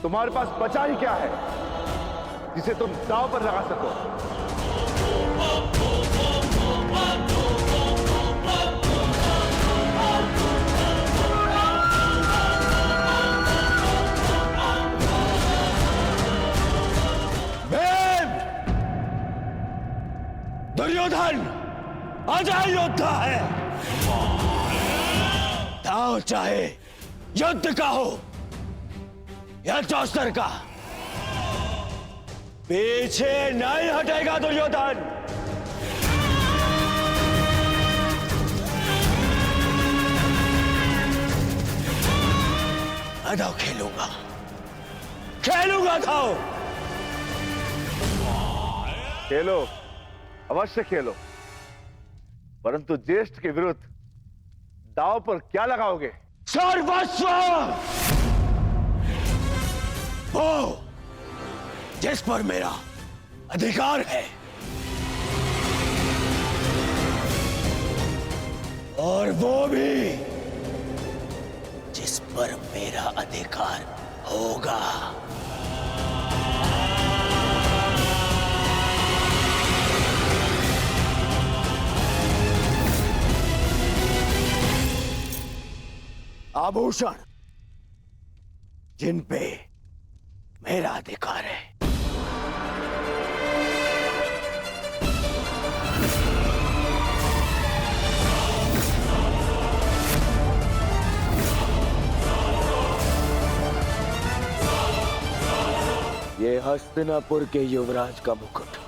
तुम्हारे पास बचा ही क्या है जिसे तुम दांव पर लगा सको? दुर्योधन अजय योद्धा है। दांव चाहे युद्ध का हो या चौसर का, पीछे नहीं हटेगा दुर्योधन। मैं दांव खेलूंगा, खेलूंगा दांव। खेलो, अवश्य खेलो, परंतु ज्येष्ठ के विरुद्ध दांव पर क्या लगाओगे? सर्वस्व, वो जिस पर मेरा अधिकार है और वो भी जिस पर मेरा अधिकार होगा। आभूषण जिन पे मेरा अधिकार है। ये हस्तिनापुर के युवराज का मुकुट,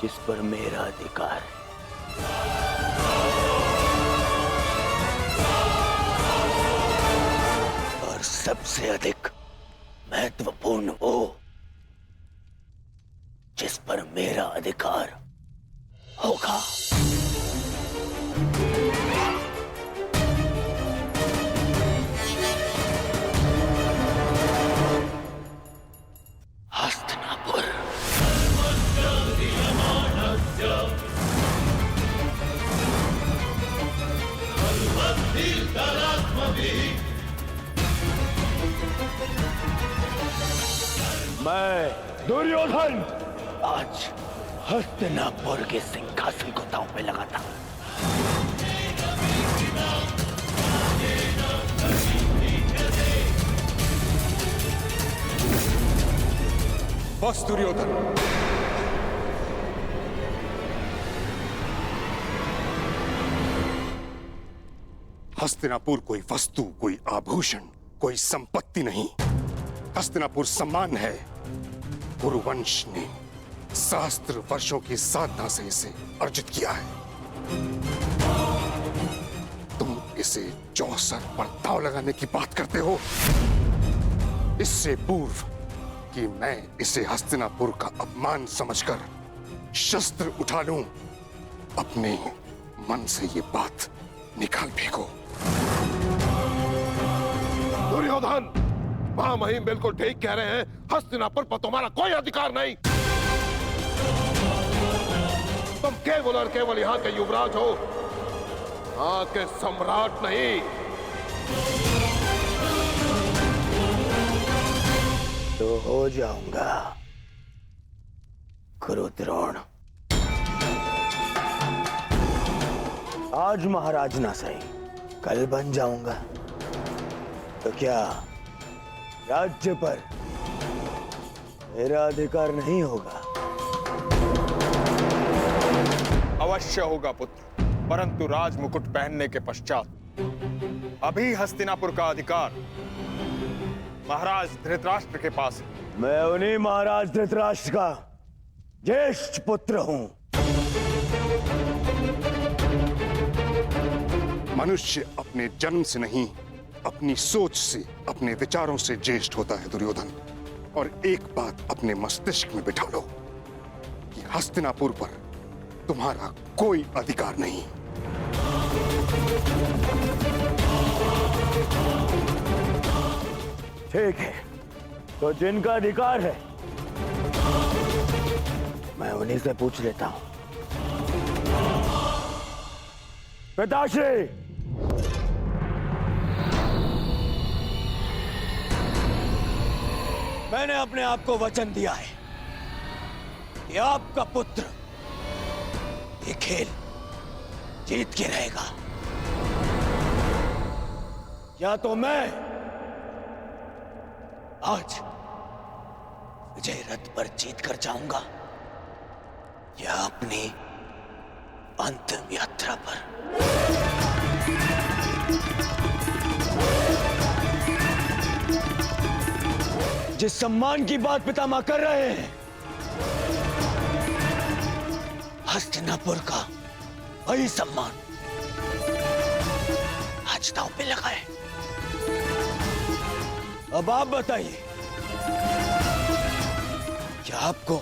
जिस पर मेरा अधिकार है। सबसे अधिक महत्वपूर्ण वो जिस पर मेरा अधिकार होगा। हस्तिनापुर। मैं दुर्योधन आज हस्तिनापुर के सिंहासन को दांव पे लगाता हूं। बस दुर्योधन, हस्तिनापुर कोई वस्तु, कोई आभूषण, कोई संपत्ति नहीं। हस्तिनापुर सम्मान है। कुरुवंश ने सहस्त्र वर्षों की साधना से इसे अर्जित किया है। तुम इसे चौसर पर दांव लगाने की बात करते हो। इससे पूर्व कि मैं इसे हस्तिनापुर का अपमान समझकर शस्त्र उठा लूं, अपने मन से ये बात निकाल फेंको। दुर्योधन, महामहिम बिल्कुल ठीक कह रहे हैं। हस्तिनापुर पर तुम्हारा कोई अधिकार नहीं। तुम केवल और केवल यहाँ के युवराज हो, यहाँ के सम्राट नहीं। तो हो जाऊंगा कुरुद्रोण। आज महाराज ना सही, कल बन जाऊंगा। तो क्या राज्य पर मेरा अधिकार नहीं होगा? अवश्य होगा पुत्र, परंतु राज मुकुट पहनने के पश्चात अभी हस्तिनापुर का अधिकार महाराज धृतराष्ट्र के पास है। मैं उन्हीं महाराज धृतराष्ट्र का ज्येष्ठ पुत्र हूं। मनुष्य अपने जन्म से नहीं, अपनी सोच से, अपने विचारों से ज्येष्ठ होता है दुर्योधन। और एक बात अपने मस्तिष्क में बिठा लो कि हस्तिनापुर पर तुम्हारा कोई अधिकार नहीं। ठीक है, तो जिनका अधिकार है मैं उन्हीं से पूछ लेता हूं। पिताश्री, मैंने अपने आप को वचन दिया है कि आपका पुत्र ये खेल जीत के रहेगा। या तो मैं आज विजय रथ पर जीत कर जाऊंगा या अपनी अंतिम यात्रा पर। जिस सम्मान की बात पितामह कर रहे हैं, हस्तिनापुर का वही सम्मान आज दांव पे लगा है। अब आप बताइए, क्या आपको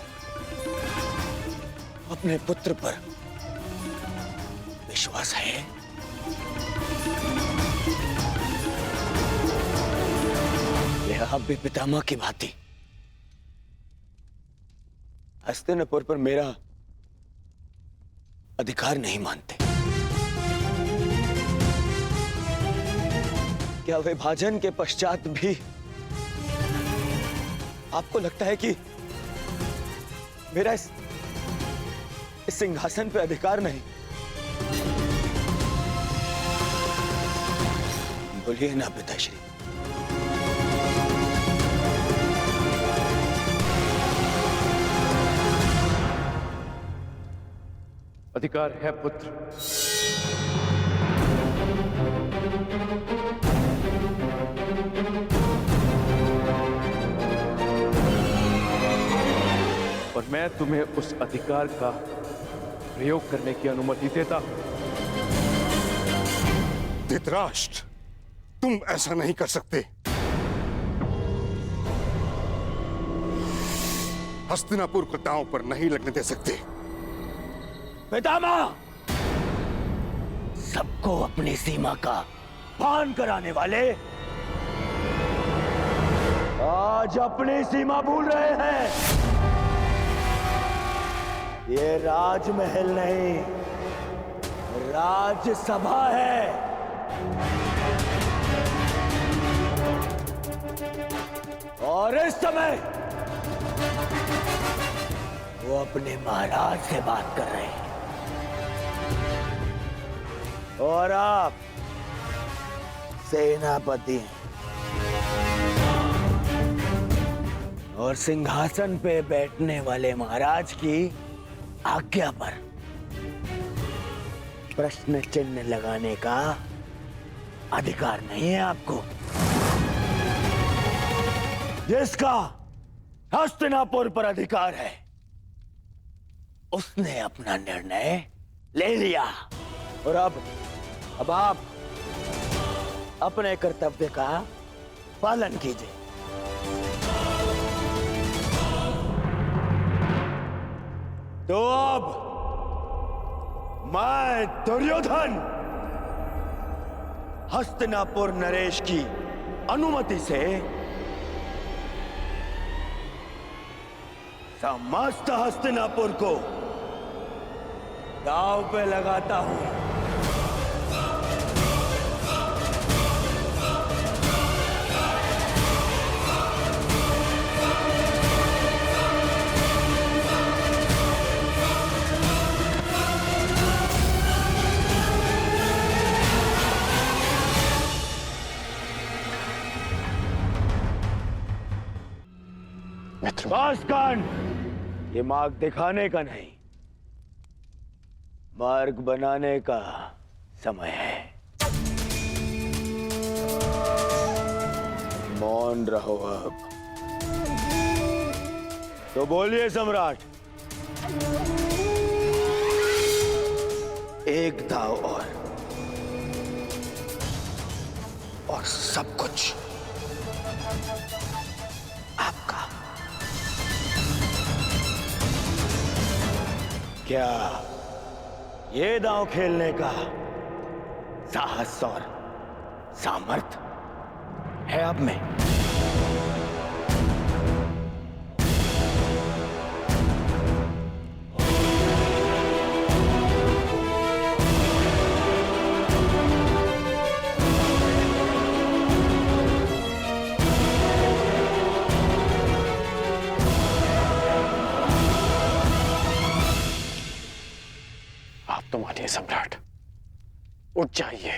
अपने पुत्र पर विश्वास है? या आप भी पितामह की भांति हस्तिनापुर पर मेरा अधिकार नहीं मानते? क्या विभाजन के पश्चात भी आपको लगता है कि मेरा इस सिंहासन पे अधिकार नहीं? बोलिए ना पिताश्री। अधिकार है पुत्र। और मैं तुम्हें उस अधिकार का प्रयोग करने की अनुमति देता हूं। धृतराष्ट्र, तुम ऐसा नहीं कर सकते। हस्तिनापुर को दांव पर नहीं लगने दे सकते। पितामह, सबको अपनी सीमा का पान कराने वाले आज अपनी सीमा भूल रहे हैं। ये राजमहल नहीं, राजसभा है। और इस समय वो अपने महाराज से बात कर रहे हैं और आप सेनापति हैं और सिंहासन पे बैठने वाले महाराज की आज्ञा पर प्रश्न चिन्ह लगाने का अधिकार नहीं है आपको। जिसका हस्तिनापुर पर अधिकार है उसने अपना निर्णय ले लिया और अब आप अपने कर्तव्य का पालन कीजिए। तो अब मैं दुर्योधन हस्तिनापुर नरेश की अनुमति से समस्त हस्तिनापुर को दांव पे लगाता हूं। बासकांड ये मार्ग दिखाने का नहीं, मार्ग बनाने का समय है। मौन रहो अब। तो बोलिए सम्राट। एक दाव और सब कुछ आपका। क्या ये दांव खेलने का साहस और सामर्थ्य है आप में? उठ जाइए।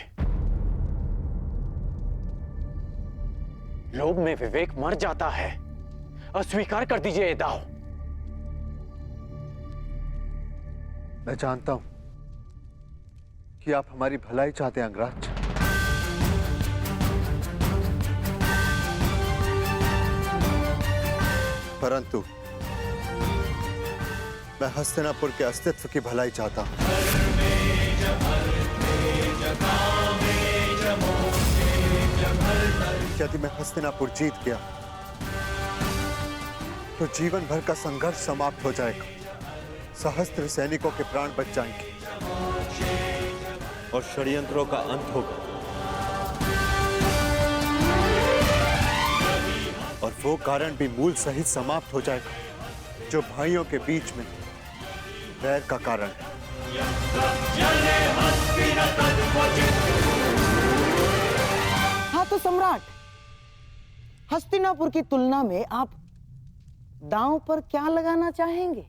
लोभ में विवेक मर जाता है। अस्वीकार कर दीजिए ये दाव। मैं जानता हूं कि आप हमारी भलाई चाहते हैं अंगराज, परंतु मैं हस्तिनापुर के अस्तित्व की भलाई चाहता हूं। यदि मैं हस्तिनापुर जीत गया तो जीवन भर का संघर्ष समाप्त हो जाएगा, सहस्त्र सैनिकों के प्राण बच जाएंगे और षड्यंत्रों का अंत होगा। और वो कारण भी मूल सहित समाप्त हो जाएगा जो भाइयों के बीच में वैर का कारण है। हाँ तो सम्राट, हस्तिनापुर की तुलना में आप दांव पर क्या लगाना चाहेंगे?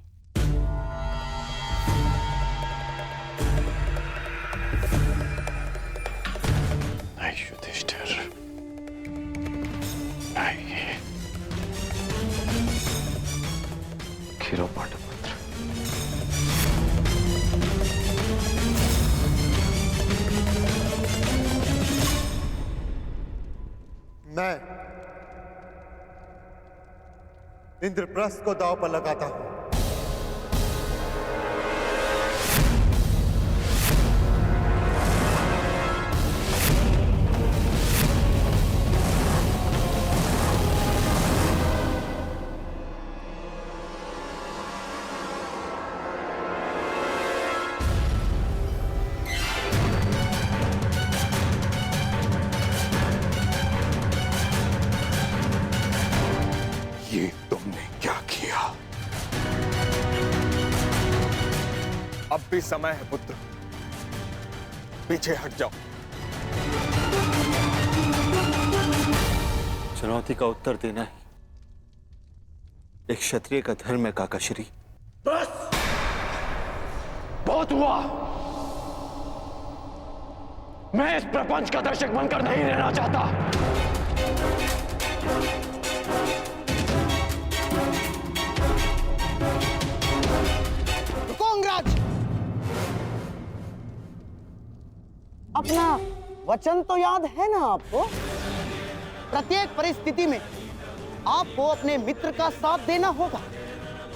नहीं युधिष्ठिर, नहीं। खीरो पांडुपुत्र, मैं इंद्रप्रस्थ को दांव पर लगाता हूं। ये तुमने क्या किया? अब भी समय है पुत्र, पीछे हट जाओ। चुनौती का उत्तर देना ही एक क्षत्रिय का धर्म है काकाश्री। बस बहुत हुआ। मैं इस प्रपंच का दर्शक बनकर नहीं रहना चाहता। अपना वचन तो याद है ना आपको? प्रत्येक परिस्थिति में आपको अपने मित्र का साथ देना होगा।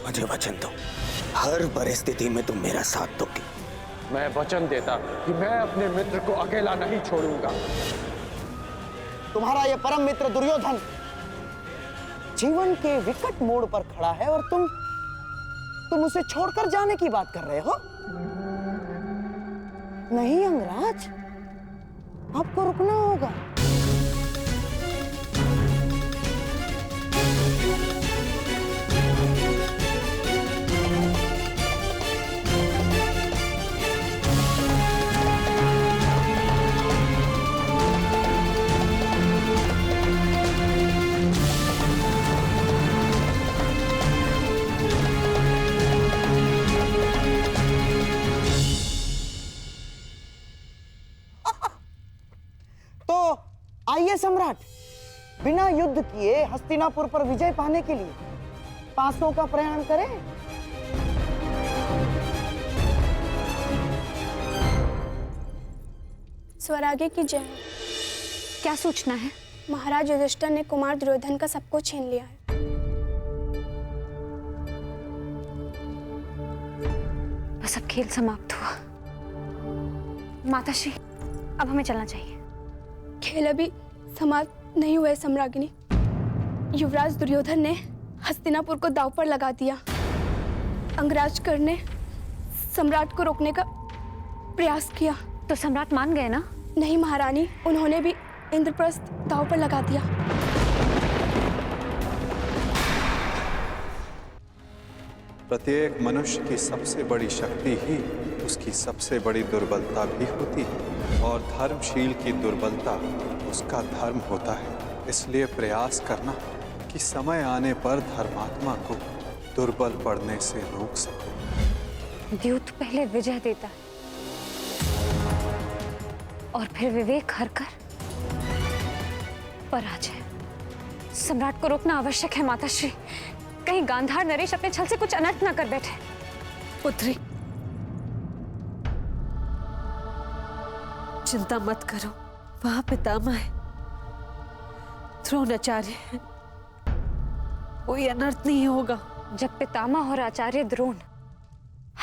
मुझे वचन दो, हर परिस्थिति में तुम मेरा साथ दोगे। मैं वचन देता कि मैं अपने मित्र को अकेला नहीं छोड़ूंगा। तुम्हारा यह परम मित्र दुर्योधन जीवन के विकट मोड़ पर खड़ा है और तुम उसे छोड़कर जाने की बात कर रहे हो? नहीं अंगराज, आपको रुकना होगा। आइए सम्राट, बिना युद्ध किए हस्तिनापुर पर विजय पाने के लिए पासों का प्रयाण करें। स्वराज्य की जय। क्या सूचना है? महाराज युधिष्ठिर ने कुमार दुर्योधन का सब कुछ छीन लिया है। बस अब खेल समाप्त हुआ। माताश्री, अब हमें चलना चाहिए। खेल अभी समाप्त नहीं हुए सम्राज्ञी। युवराज दुर्योधन ने हस्तिनापुर को दांव पर लगा दिया। अंगराज कर ने सम्राट को रोकने का प्रयास किया। तो सम्राट मान गए ना? नहीं महारानी, उन्होंने भी इंद्रप्रस्थ दांव पर लगा दिया। प्रत्येक मनुष्य की सबसे बड़ी शक्ति ही उसकी सबसे बड़ी दुर्बलता भी होती है और धर्मशील की दुर्बलता उसका धर्म होता है। इसलिए प्रयास करना कि समय आने पर धर्मात्मा को दुर्बल पड़ने से रोक सको। 「 द्यूत पहले विजय देता है। 「 फिर धर्म को जीत पाता है। 」 「 「 द्यूत पहले विजय देता है। 」 「 फिर धर्म को जीत पाता है। 」 「 " 」 「 " " 「और फिर विवेक हर कर पराजय। सम्राट को रोकना आवश्यक है माताश्री, कहीं गांधार नरेश अपने छल से कुछ अनर्थ न कर बैठे। पुत्री, चिंता मत करो, वहां पितामह है, द्रोणाचार्य है, कोई अनर्थ नहीं होगा। जब पितामह और आचार्य द्रोण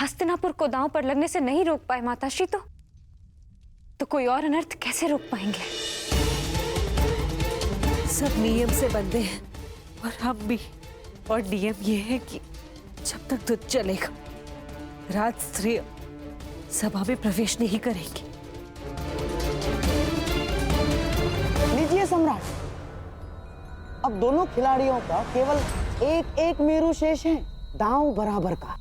हस्तिनापुर को दांव पर लगने से नहीं रोक पाए माताश्री, तो कोई और अनर्थ कैसे रोक पाएंगे? सब नियम से बंधे हैं और हम भी। और नियम ये है कि जब तक युद्ध चलेगा राज स्त्री सभा में प्रवेश नहीं करेंगी। लीजिए सम्राट, अब दोनों खिलाड़ियों का केवल एक एक मेरु शेष है, दांव बराबर का,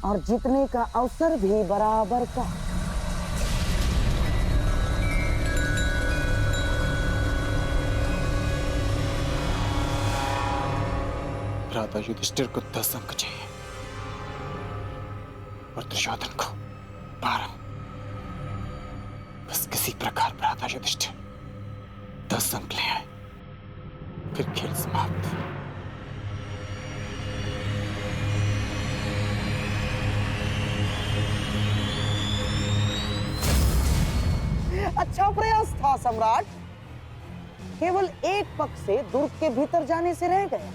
और जीतने का अवसर भी बराबर का। भ्राता युधिष्ठिर को 10 अंक चाहिए और दुर्योधन को 12। बस किसी प्रकार भ्राता युधिष्ठिर 10 अंक ले आए, फिर खेल समाप्त। अच्छा प्रयास था सम्राट, केवल एक पक्ष से दुर्ग के भीतर जाने से रह गया।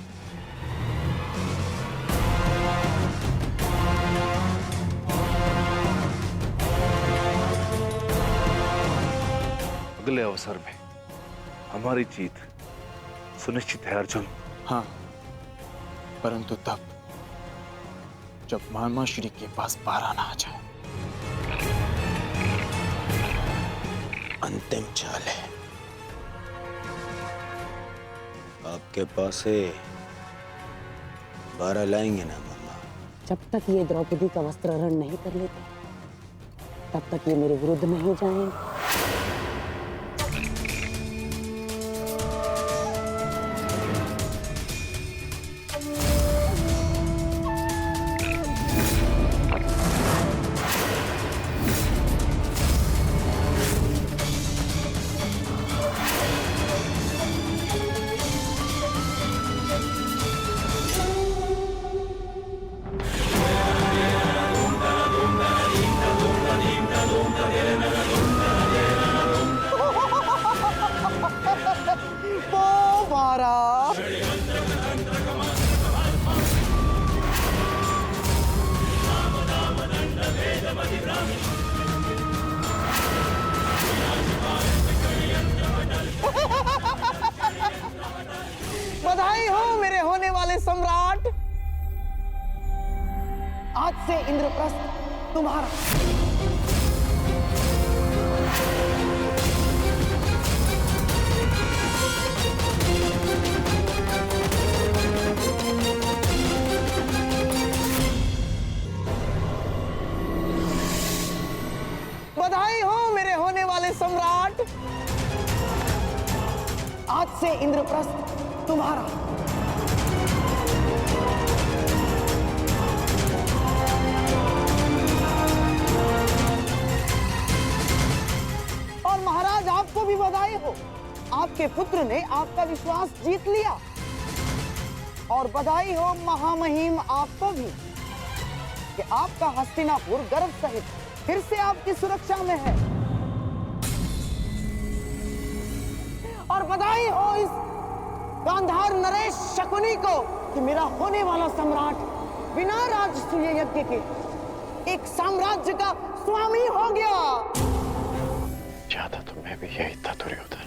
अगले अवसर में हमारी जीत सुनिश्चित है अर्जुन। हाँ, परंतु तब जब मामा श्री के पास 12 ना आ जाए। अंतिम चाल है, आपके पास है 12 लाएंगे ना मामा? जब तक ये द्रौपदी का वस्त्रहरण नहीं कर लेते तब तक ये मेरे विरुद्ध नहीं जाएंगे। बधाई हो मेरे होने वाले सम्राट, आज से इंद्रप्रस्थ तुम्हारा। बधाई हो मेरे होने वाले सम्राट, आज से इंद्रप्रस्थ तुम्हारा। और महाराज आपको भी बधाई हो, आपके पुत्र ने आपका विश्वास जीत लिया। और बधाई हो महामहिम आपको भी कि आपका हस्तिनापुर गर्व सहित फिर से आपकी सुरक्षा में है। और बधाई हो इस गांधार नरेश शकुनी को कि मेरा होने वाला सम्राट बिना राजसूय यज्ञ के एक साम्राज्य का स्वामी हो गया। चाहता तो मैं भी यही था दुर्योधन,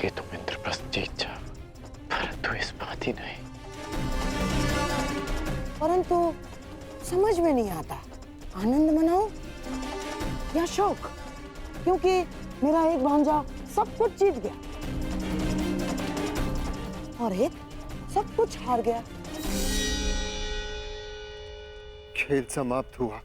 कि तुम इंद्रप्रस्थ जीत जाओ, परंतु इस बात ही नहीं। परंतु समझ में नहीं आता, आनंद मनाओ या शोक, क्योंकि मेरा एक भांजा सब कुछ जीत गया और एक सब कुछ हार गया। खेल समाप्त हुआ।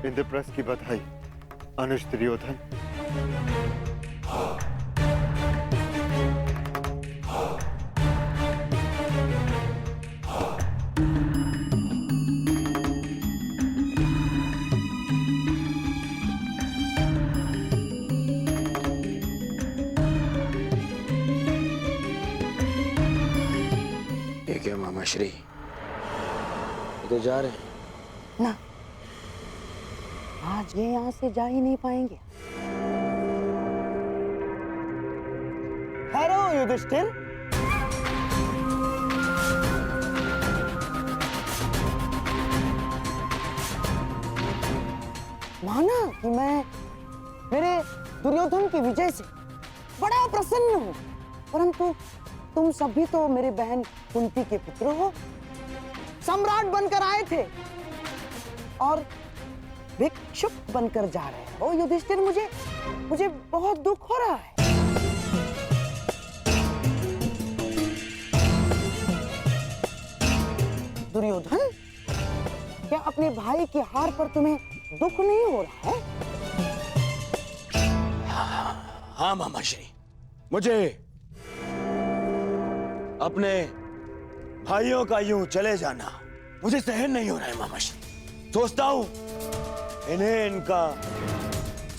इंद्रप्रस्थ की बधाई, अनुज दुर्योधन, ठीक है मामा श्री, ये तो जा रहे हैं ना, आज ये यहाँ से जा ही नहीं पाएंगे। ठहरो युधिष्ठिर, माना कि मैं मेरे दुर्योधन की विजय से बड़ा प्रसन्न हूं, परंतु तुम सभी तो मेरी बहन कुंती के पुत्र हो, सम्राट बनकर आए थे और भिक्षुक बनकर जा रहे हो। युधिष्ठिर, मुझे बहुत दुख हो रहा है। दुर्योधन, क्या अपने भाई की हार पर तुम्हें दुख नहीं हो रहा है? हाँ मामा श्री, मुझे अपने भाइयों का यूं चले जाना मुझे सहन नहीं हो रहा है मामा श्री। सोचता हूं इन्हें इनका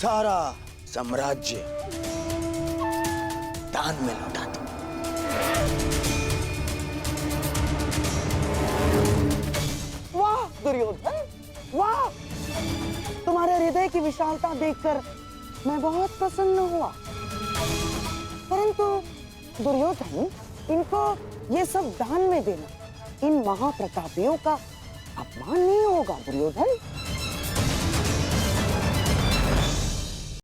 सारा साम्राज्य दान में लौटा दूं। वाह दुर्योधन, वाह! तुम्हारे हृदय की विशालता देखकर मैं बहुत प्रसन्न हुआ, परंतु दुर्योधन, इनको ये सब दान में देना इन महाप्रतापियों का अपमान नहीं होगा दुर्योधन?